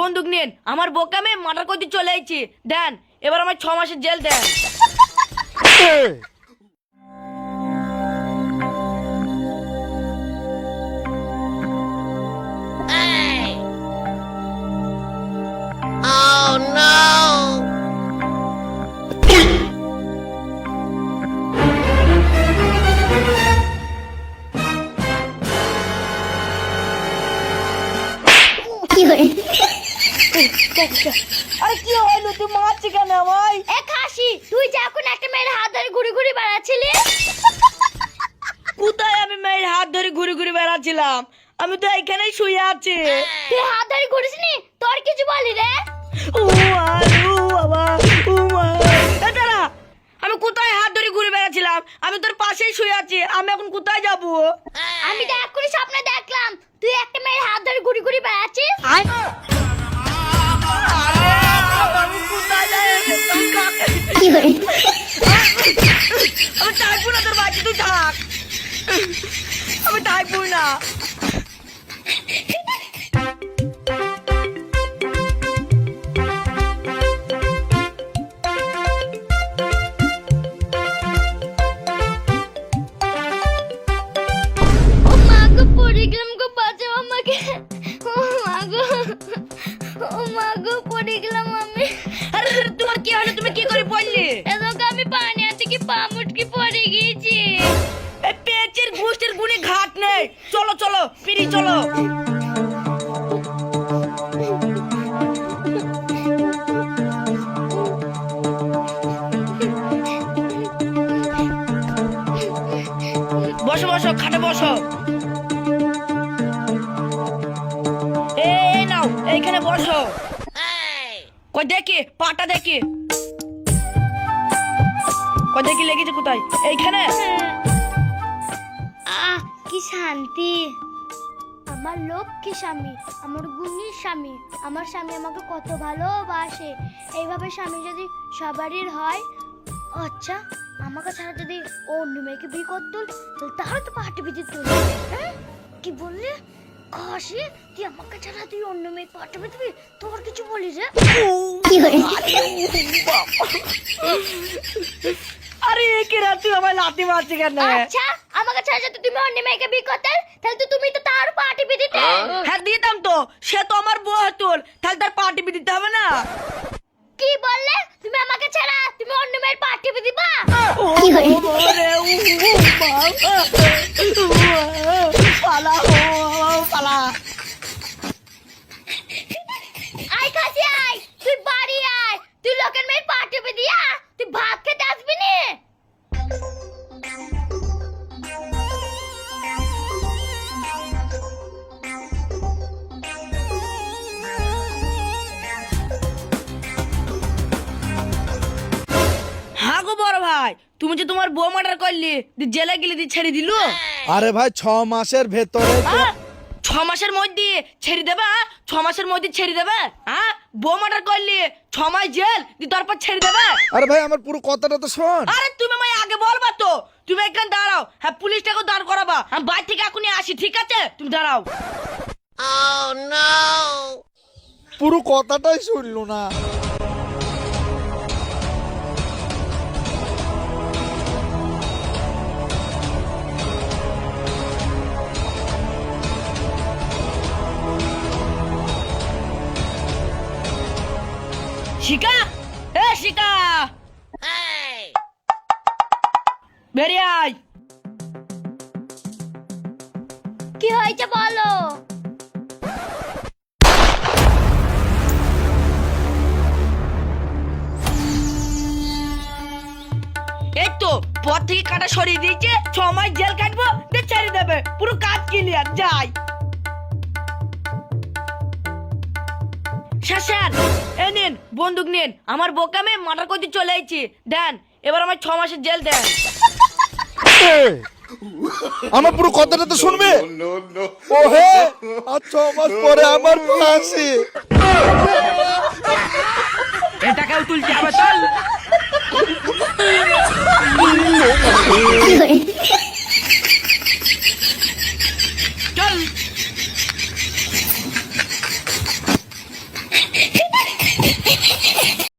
বন্দুক নিন, আমার বোকামে মার্ডার করতে চলে আইছি। দেন এবার আমার 6 মাসের জেল দেন। আরে কি হলো, তুই মারছি কেন আমায়? এ খাসি, তুই যে এখন একটা মেয়ের হাত ধরে ঘুরে ঘুরে বেড়াচ্ছিলি। কোথায় আমি মেয়ের হাত ধরে ঘুরে ঘুরে বেড়াচ্ছিলাম? আমি তো এখানেই শুয়ে আছি। তুই হাত ধরে ঘুরিসনি, তোর কিছু বলি রে? ও বাবা, ও মা, দাঁড়া, আমি কোথায় হাত ধরে ঘুরে বেড়াচ্ছিলাম? আমি তোর পাশেই শুয়ে আছি, আমি এখন কোথায় যাব? আমি তো এক্ষুনি স্বপ্নে দেখলাম তুই একটা মেয়ের হাত ধরে ঘুরে ঘুরে বেড়াচ্ছিস। আমি কোথায় যাই? আমি থাকবো না তোর বাড়িতে, তুই থাক। আমি থাকবো না। ও মা গো, পড়ে গেলাম গো, বাঁচাও আমাকে। ও মা গো, ও মা গো, পড়ে গেলাম আমি। আরে তোমার কি হলো? তুমি কি করে পড়লি? এদিকে আমি পানি থেকে পা মুটকে পড়ে গিয়েছি। এই পেটের গোষ্ঠের গুণে ঘাট নেই। চলো চলো, ফিরি চলো। বসো বসো, খাটে বসো। এই নাও, এইখানে বসো। কই দেখি পাটা, দেখি কই দেখি লেগেছে কোথায়? এইখানে। আহ, কি শান্তি। আমার লক্ষ্মী স্বামী, আমার গুণী স্বামী, আমার স্বামী আমাকে কত ভালোবাসে। এইভাবে স্বামী যদি সবারই হয়, আচ্ছা আমাকে ছাড়া যদি ও অন্য মেয়েকে বিয়ে করতো তাহলে তো পার্টি বিয়ে দিত। কি বললি খাসি? তুই আমাকে ছাড়া তুই অন্য মেয়ে পার্টি বিয়ে দিবি? তোর কিছু বলিস রে? আরে কি রাত তুই আমায় লাথি মারছিস কেন? আচ্ছা আমাকে ছাড়া যদি তুমি অন্য মেয়েকে বিয়ে করতে তাহলে তো তুমি তো তার পার্টি বিয়ে দিতে। হ্যাঁ দিতাম তো, সে তো আমার বউ হতুল, তাহলে তার পার্টি বি দিতে হবে না? কি বললে? তুমি আমাকে ছাড়া তুমি অন্য মেয়ের পার্টি বিয়ে দিবা? পালা পালা। আয় খাসি আয়, তুই বাড়ি আয়, তুই লোকের মেয়ের পার্টি বিয়ে দিয়া তুই ভাত খেতে আসবি নি? হ্যাঁ গো বড় ভাই, তুমি যে তোমার বউ মার্ডার করলি, জেলে গেলে দিয়ে ছেড়ে দিল? আরে ভাই 6 মাসের ভেতরে 6 মাসের মধ্যে ছেড়ে দেবে? 6 মাসের মধ্যে ছেড়ে দেবে? হ্যাঁ, বউ মার্ডার করলি 6 মাস জেল দিয়ে তারপর ছেড়ে দেবে? আরে ভাই আমার পুরো কথাটা তো শোন। আরে তুমি আমায় আগে বলবা তো। তুমি এখানে দাঁড়াও, হ্যাঁ পুলিশটাকে দাঁড় করাবা। আমি বাড়ি থেকে এখনই আসি, ঠিক আছে? তুমি দাঁড়াও। পুরো কথাটাই শুনলো না। শিকা, এ শিকা, বেরিয়ে আয়। কি হয়েছে বলো? এই তো পর থেকে কাটা সরিয়ে দিয়েছে, 6 মাস জেল কাটবো, দিয়ে ছেড়ে দেবে। পুরো কাজ ক্লিয়ার, যাই। স্যার, এ নিন বন্দুক নিন, আমার বোকামে মার্ডার করতে চলে আইছি। দেন এবার আমার 6 মাসের জেল দেন। আমার পুরো কথাটা তো শুনবে। ও হে, আর 6 মাস পরে আমার ফাঁসি। এই টাকাও তুলতে হবে, চল।